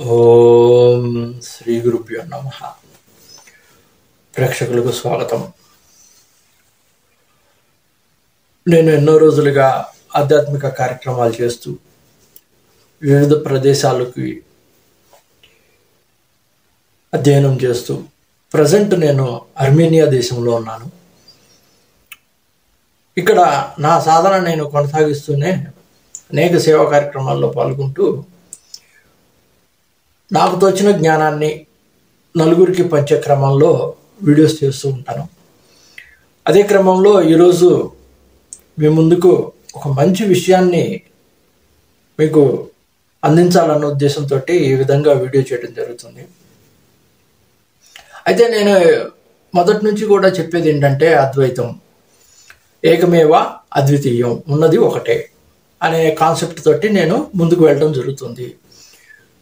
ఓం శ్రీ గురుభ్యో నమః. ప్రేక్షకులకు స్వాగతం. నేను ఎన్నో రోజులుగా ఆధ్యాత్మిక కార్యక్రమాలు చేస్తూ వివిధ ప్రదేశాలకి అధ్యయనం చేస్తూ ప్రజెంట్ నేను అర్మేనియా దేశంలో ఉన్నాను. ఇక్కడ నా సాధన నేను కొనసాగిస్తూనే అనేక సేవా కార్యక్రమాల్లో పాల్గొంటూ నాకు తోచిన జ్ఞానాన్ని నలుగురికి పంచే క్రమంలో వీడియోస్ చేస్తూ ఉంటాను. అదే క్రమంలో ఈరోజు మీ ముందుకు ఒక మంచి విషయాన్ని మీకు అందించాలన్న ఉద్దేశంతో ఈ విధంగా వీడియో చేయడం జరుగుతుంది. అయితే నేను మొదటి నుంచి కూడా చెప్పేది ఏంటంటే అద్వైతం, ఏకమేవ అద్వితీయం, ఉన్నది ఒకటే అనే కాన్సెప్ట్ తోటి నేను ముందుకు వెళ్ళడం జరుగుతుంది.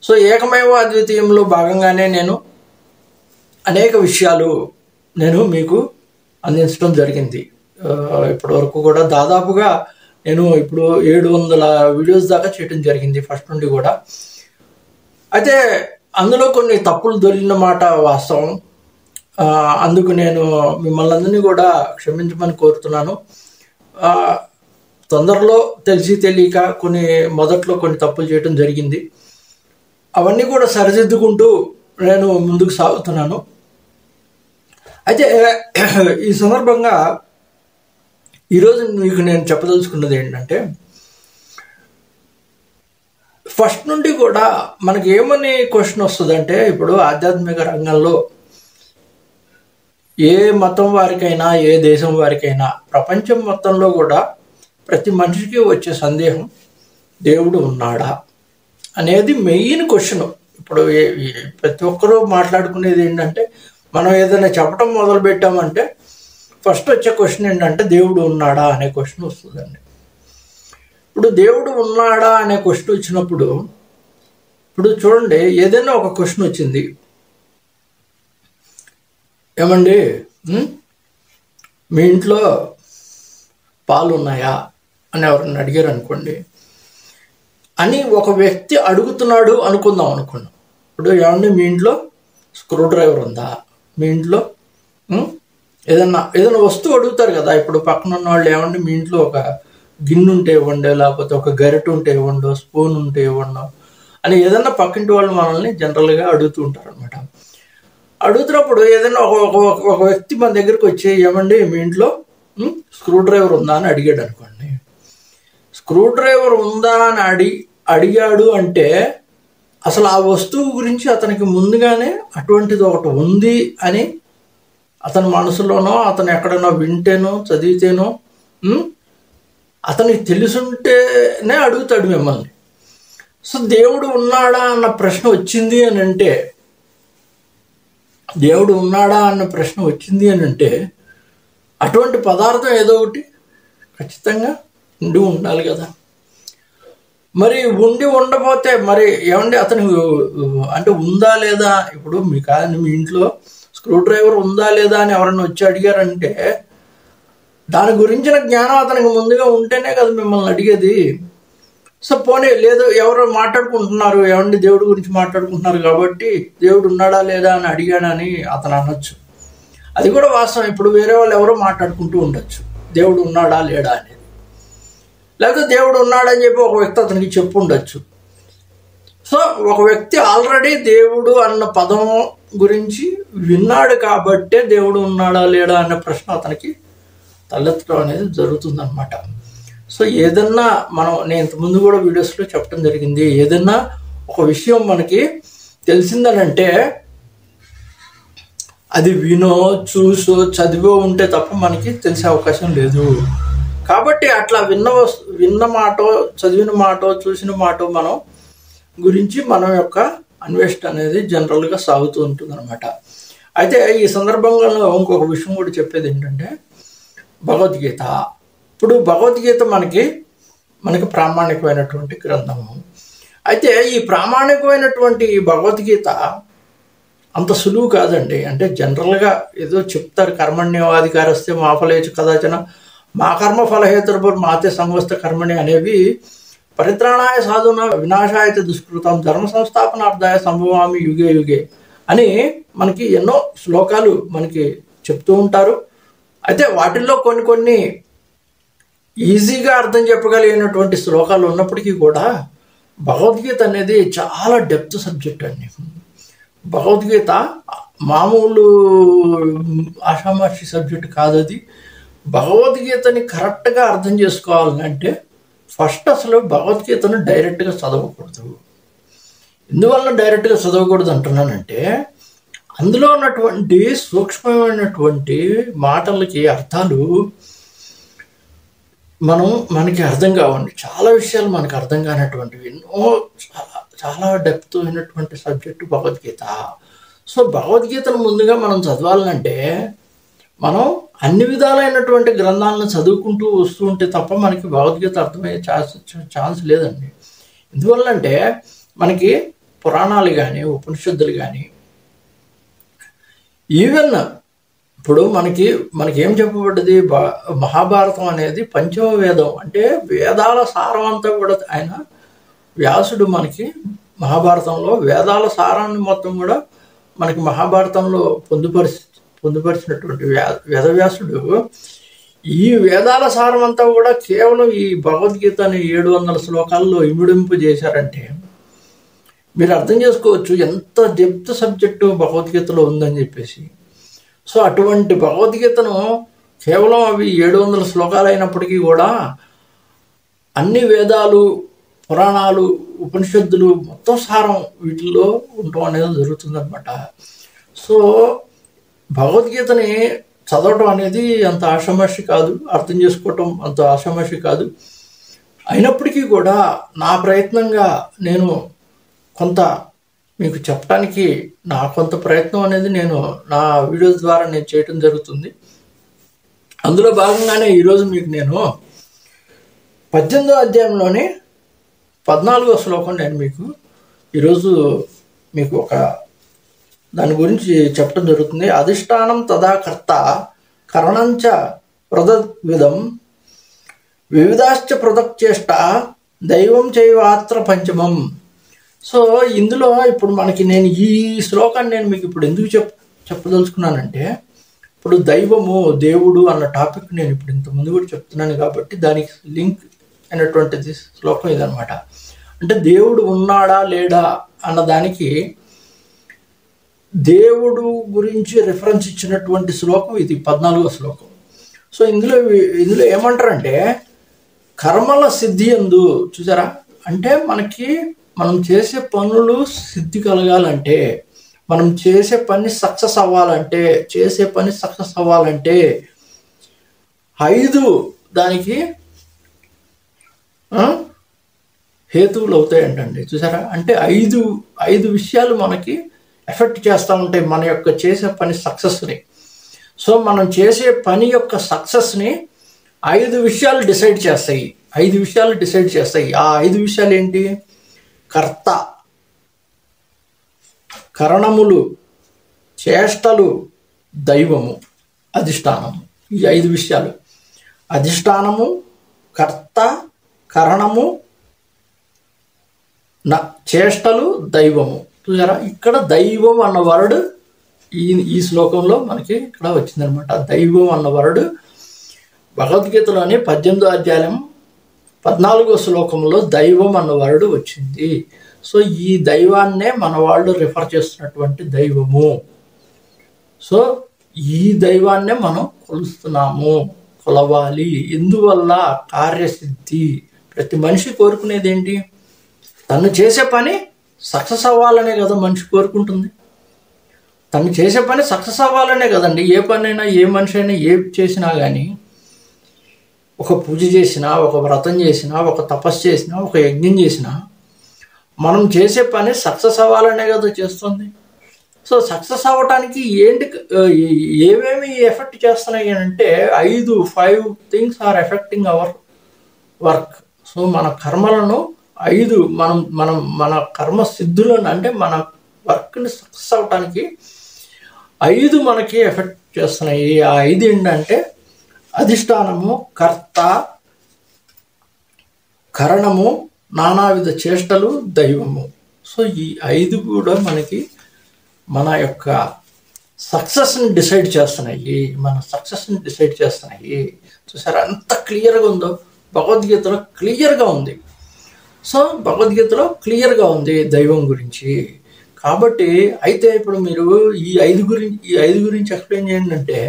సో ఏకమేవ అద్వితీయంలో భాగంగానే నేను అనేక విషయాలు నేను మీకు అందించడం జరిగింది. ఇప్పటి వరకు కూడా దాదాపుగా నేను ఇప్పుడు 700 వీడియోస్ దాకా చేయడం జరిగింది ఫస్ట్ నుండి కూడా. అయితే అందులో కొన్ని తప్పులు దొరికిన మాట వాస్తవం. అందుకు నేను మిమ్మల్ని అందరినీ కూడా క్షమించమని కోరుతున్నాను. తొందరలో తెలిసి తెలియక మొదట్లో కొన్ని తప్పులు చేయడం జరిగింది. అవన్నీ కూడా సరిదిద్దుకుంటూ నేను ముందుకు సాగుతున్నాను. అయితే ఈ సందర్భంగా ఈరోజు మీకు నేను చెప్పదలుచుకున్నది ఏంటంటే, ఫస్ట్ నుండి కూడా మనకి ఏమని క్వశ్చన్ వస్తుందంటే, ఇప్పుడు ఆధ్యాత్మిక రంగంలో ఏ మతం వారికైనా ఏ దేశం వారికైనా ప్రపంచం మొత్తంలో కూడా ప్రతి మనిషికి వచ్చే సందేహం, దేవుడు ఉన్నాడా అనేది మెయిన్ క్వశ్చన్. ఇప్పుడు ప్రతి ఒక్కరూ మాట్లాడుకునేది ఏంటంటే, మనం ఏదైనా చెప్పడం మొదలు పెట్టామంటే ఫస్ట్ వచ్చే క్వశ్చన్ ఏంటంటే దేవుడు ఉన్నాడా అనే క్వశ్చన్ వస్తుందండి. ఇప్పుడు దేవుడు ఉన్నాడా అనే క్వశ్చన్ వచ్చినప్పుడు, ఇప్పుడు చూడండి, ఏదైనా ఒక క్వశ్చన్ వచ్చింది, ఏమండి మీ ఇంట్లో పాలు ఉన్నాయా అని ఎవరన్నా అడిగారు అనుకోండి, అని ఒక వ్యక్తి అడుగుతున్నాడు అనుకుందాం. ఇప్పుడు ఏమండి మీ ఇంట్లో స్క్రూ డ్రైవర్ ఉందా, మీ ఇంట్లో ఏదన్నా వస్తువు అడుగుతారు కదా. ఇప్పుడు పక్కన ఉన్న వాళ్ళు ఏమండి మీ ఇంట్లో ఒక గిన్నె ఉంటే ఇవ్వండి, లేకపోతే ఒక గరిటె ఉంటే ఇవ్వండి, స్పూన్ ఉంటే ఇవ్వండి అని ఏదన్నా పక్కింటి వాళ్ళు మనల్ని జనరల్గా అడుగుతూ ఉంటారు అనమాట. అడుగుతున్నప్పుడు ఏదైనా ఒక వ్యక్తి మన దగ్గరికి వచ్చి ఏమండి మీ ఇంట్లో స్క్రూ డ్రైవర్ ఉందా అని అడిగాడు అనుకోండి. స్క్రూ డ్రైవర్ ఉందా అని అడిగాడు అంటే అసలు ఆ వస్తువు గురించి అతనికి ముందుగానే అటువంటిది ఒకటి ఉంది అని అతని మనసులోనో, అతను ఎక్కడైనా వింటేనో చదివితేనో అతనికి తెలుసుంటేనే అడుగుతాడు మిమ్మల్ని. సో దేవుడు ఉన్నాడా అన్న ప్రశ్న వచ్చింది అని అంటే, దేవుడు ఉన్నాడా అన్న ప్రశ్న వచ్చింది అని అంటే అటువంటి పదార్థం ఏదో ఒకటి ఖచ్చితంగా ఉండి ఉండాలి కదా. మరి ఉండి ఉండకపోతే మరి ఏమండి అతనికి అంటే ఉందా లేదా, ఇప్పుడు మీ ఇంట్లో స్క్రూ డ్రైవర్ ఉందా లేదా అని ఎవరైనా వచ్చి అడిగారంటే దాని గురించిన జ్ఞానం అతనికి ముందుగా ఉంటేనే కదా మిమ్మల్ని అడిగేది. సో పోనీ లేదు, ఎవరో మాట్లాడుకుంటున్నారు, ఏమండి దేవుడి గురించి మాట్లాడుకుంటున్నారు కాబట్టి దేవుడు ఉన్నాడా లేదా అని అడిగాడని అతను అనొచ్చు. అది కూడా వాస్తవం. ఇప్పుడు వేరే వాళ్ళు ఎవరో మాట్లాడుకుంటూ ఉండొచ్చు దేవుడు ఉన్నాడా లేడా అనేది, లేకపోతే దేవుడు ఉన్నాడని చెప్పి ఒక వ్యక్తి అతనికి చెప్పు ఉండొచ్చు. సో ఒక వ్యక్తి ఆల్రెడీ దేవుడు అన్న పదం గురించి విన్నాడు కాబట్టే దేవుడు ఉన్నాడా లేడా అనే ప్రశ్న అతనికి తలెత్తడం అనేది జరుగుతుందన్నమాట. సో ఏదన్నా నేను ఇంతకుముందు కూడా వీడియోస్లో చెప్పడం జరిగింది, ఏదన్నా ఒక విషయం మనకి తెలిసిందనంటే అది వినో చూసో చదివో ఉంటే తప్ప మనకి తెలిసే అవకాశం లేదు. కాబట్టి అట్లా విన్న మాటో చదివిన మాటో చూసిన మాటో మనం గురించి మన యొక్క అన్వేషణ అనేది జనరల్గా సాగుతూ ఉంటుంది అనమాట. అయితే ఈ సందర్భంలో ఇంకొక విషయం కూడా చెప్పేది ఏంటంటే, భగవద్గీత. ఇప్పుడు భగవద్గీత మనకి ప్రామాణికమైనటువంటి గ్రంథము. అయితే ఈ ప్రామాణికమైనటువంటి భగవద్గీత అంత సులువు కాదండి. అంటే జనరల్గా ఏదో చెప్తారు, కర్మణ్యేవాధికారస్తే మా ఫలేషు కదాచన మా కర్మ ఫలహేతుర్భుర్ మాతే సంవత్సర కర్మణి అనేవి పరిత్రాణాయ సాధున వినాశాయ చ దుష్కృతం ధర్మ సంస్థాపనార్థాయ సంభవామి యుగే యుగే అని మనకి ఎన్నో శ్లోకాలు మనకి చెప్తూ ఉంటారు. అయితే వాటిల్లో కొన్ని ఈజీగా అర్థం చెప్పగలిగినటువంటి శ్లోకాలు ఉన్నప్పటికీ కూడా భగవద్గీత అనేది చాలా డెప్త్ సబ్జెక్ట్ అండి. భగవద్గీత మామూలు ఆషామాషి సబ్జెక్ట్ కాదు. అది భగవద్గీతని కరెక్ట్గా అర్థం చేసుకోవాలంటే ఫస్ట్ అసలు భగవద్గీతను డైరెక్ట్గా చదవకూడదు. ఎందువల్ల డైరెక్ట్గా చదవకూడదు అంటున్నానంటే అందులో ఉన్నటువంటి సూక్ష్మమైనటువంటి మాటలకి అర్థాలు మనకి అర్థం కావండి. చాలా విషయాలు మనకు అర్థం కానటువంటివి ఎన్నో చాలా డెప్త్ అయినటువంటి సబ్జెక్టు భగవద్గీత. సో భగవద్గీతను ముందుగా మనం చదవాలంటే మనం అన్ని విధాలైనటువంటి గ్రంథాలను చదువుకుంటూ వస్తూ ఉంటే తప్ప మనకి భగవద్గీత అర్థమయ్యే ఛాన్స్ లేదండి. ఎందువల్లంటే మనకి పురాణాలు కానీ ఉపనిషత్తులు కానీ ఈవెన్ ఇప్పుడు మనకి ఏం చెప్పబడ్డది, మహాభారతం అనేది పంచమ వేదం, అంటే వేదాల సారం అంతా కూడా ఆయన వ్యాసుడు మనకి మహాభారతంలో వేదాల సారాన్ని మొత్తం కూడా మనకి మహాభారతంలో పొందుపరిచినటువంటి వేదవ్యాసుడు ఈ వేదాల సారం అంతా కూడా కేవలం ఈ భగవద్గీతని 700 శ్లోకాల్లో ఇమిడింపు చేశారంటే మీరు అర్థం చేసుకోవచ్చు ఎంత డెప్త్ సబ్జెక్టు భగవద్గీతలో ఉందని చెప్పేసి. సో అటువంటి భగవద్గీతను కేవలం అవి 700 శ్లోకాలు అయినప్పటికీ కూడా అన్ని వేదాలు, పురాణాలు, ఉపనిషత్తులు మొత్తం సారం వీటిల్లో ఉండటం అనేది జరుగుతుందన్నమాట. సో భగవద్గీతని చదవటం అనేది అంత ఆషామాషి కాదు, అర్థం చేసుకోవటం అంత ఆషామాషి కాదు. అయినప్పటికీ కూడా నా ప్రయత్నంగా నేను కొంత మీకు చెప్పడానికి నా కొంత ప్రయత్నం అనేది నేను నా వీడియోస్ ద్వారా నేను చేయటం జరుగుతుంది. అందులో భాగంగానే ఈరోజు మీకు నేను 18వ అధ్యాయంలోని 14వ శ్లోకం నేను మీకు ఈరోజు మీకు ఒక దాని గురించి చెప్పడం జరుగుతుంది. అధిష్టానం తదా కర్త కరణంచ ప్రదద్విధం వివిధాశ్చ పృథక్చేష్ట దైవం చైవాత్ర పంచమం. సో ఇందులో ఇప్పుడు మనకి నేను ఈ శ్లోకాన్ని నేను మీకు ఇప్పుడు ఎందుకు చెప్పదలుచుకున్నానంటే ఇప్పుడు దైవము, దేవుడు అన్న టాపిక్ నేను ఇప్పుడు ఇంతకుముందు కూడా చెప్తున్నాను కాబట్టి దానికి లింక్ అయినటువంటిది శ్లోకం ఇదనమాట. అంటే దేవుడు ఉన్నాడా లేడా అన్నదానికి దేవుడు గురించి రిఫరెన్స్ ఇచ్చినటువంటి శ్లోకం ఇది 14వ శ్లోకం. సో ఇందులో ఏమంటారంటే కర్మల సిద్ధి యందు చూసారా, అంటే మనం చేసే పనులు సిద్ధి కలగాలంటే, మనం చేసే పని సక్సెస్ అవ్వాలంటే 5 దానికి హేతువులు అవుతాయంటండి. చూసారా, అంటే 5 విషయాలు మనకి ఎఫెక్ట్ చేస్తూ ఉంటాయి మన యొక్క చేసే పని సక్సెస్ని. సో మనం చేసే పని యొక్క సక్సెస్ని 5 విషయాలు డిసైడ్ చేస్తాయి. ఆ 5 విషయాలు ఏంటి? కర్త, కరణములు, చేష్టలు, దైవము, అధిష్టానము. ఈ 5 విషయాలు అధిష్టానము, కర్త, కరణము, చేష్టలు, దైవము. చూసారా, ఇక్కడ దైవం అన్న వర్డ్ ఈ శ్లోకంలో మనకి ఇక్కడ వచ్చిందనమాట. దైవం అన్న వర్డ్ భగవద్గీతలోని 18వ అధ్యాయం 14వ శ్లోకంలో దైవం అన్న వర్డ్ వచ్చింది. సో ఈ దైవాన్నే మన వాళ్ళు రిఫర్ చేస్తున్నటువంటి దైవము. సో ఈ దైవాన్నే మనం కొలవాలి. ఎందువల్ల? కార్యసిద్ధి. ప్రతి మనిషి కోరుకునేది ఏంటి? తను చేసే పని సక్సెస్ అవ్వాలనే కదా మనిషి కోరుకుంటుంది. తను చేసే పని సక్సెస్ అవ్వాలనే కదండి. ఏ పనైనా, ఏ మనిషి అయినా ఏ చేసినా కానీ, ఒక పూజ చేసినా, ఒక వ్రతం చేసినా, ఒక తపస్సు చేసినా, ఒక యజ్ఞం చేసినా, మనం చేసే పని సక్సెస్ అవ్వాలనే కదా చేస్తుంది. సో సక్సెస్ అవ్వటానికి ఏమేమి ఎఫెక్ట్ చేస్తున్నాయి అంటే 5 things are effecting our work. So మన కర్మలను 5 మన కర్మ సిద్ధులను, అంటే మన వర్క్ని సక్సెస్ అవ్వటానికి 5 మనకి ఎఫెక్ట్ చేస్తున్నాయి. ఆ 5 ఏంటంటే అధిష్టానము, కర్త, కరణము, నానావిధ చేష్టలు దైవము. సో ఈ 5 కూడా మనకి మన యొక్క సక్సెస్ని డిసైడ్ చేస్తున్నాయి. చూసారా ఎంత క్లియర్గా ఉందో, భగవద్గీతలో క్లియర్గా ఉంది. సో భగవద్గీతలో క్లియర్గా ఉంది దైవం గురించి. కాబట్టి అయితే ఇప్పుడు మీరు ఈ ఐదు గురించి ఎక్స్ప్లెయిన్ చేయండి అంటే,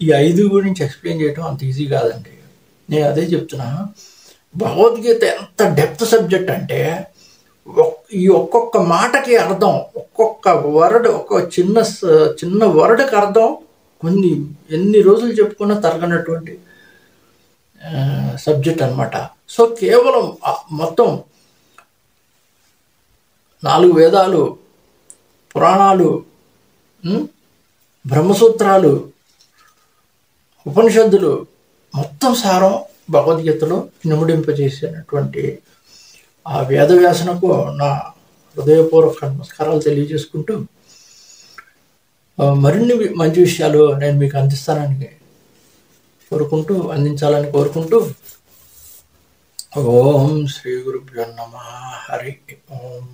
ఈ 5 గురించి ఎక్స్ప్లెయిన్ చేయడం అంత ఈజీ కాదండి. నేను అదే చెప్తున్నా. భగవద్గీత ఎంత డెప్త్ సబ్జెక్ట్ అంటే, ఈ ఒక్కొక్క మాటకి అర్థం, ఒక్కొక్క వర్డ్, ఒక చిన్న వర్డ్కి అర్థం ఎన్ని రోజులు చెప్పుకున్నా తరగనటువంటి సబ్జెక్ట్ అనమాట. సో కేవలం మొత్తం 4 వేదాలు, పురాణాలు, బ్రహ్మసూత్రాలు, ఉపనిషత్తులు మొత్తం సారం భగవద్గీతలో నిముడింపజేసినటువంటి ఆ వేదవ్యాసనకు నా హృదయపూర్వక నమస్కారాలు తెలియజేసుకుంటూ, మరిన్ని మంచి విషయాలు నేను మీకు అందించాలని కోరుకుంటూ ఓం శ్రీ గురుభ్యో నమః. హరి ఓం.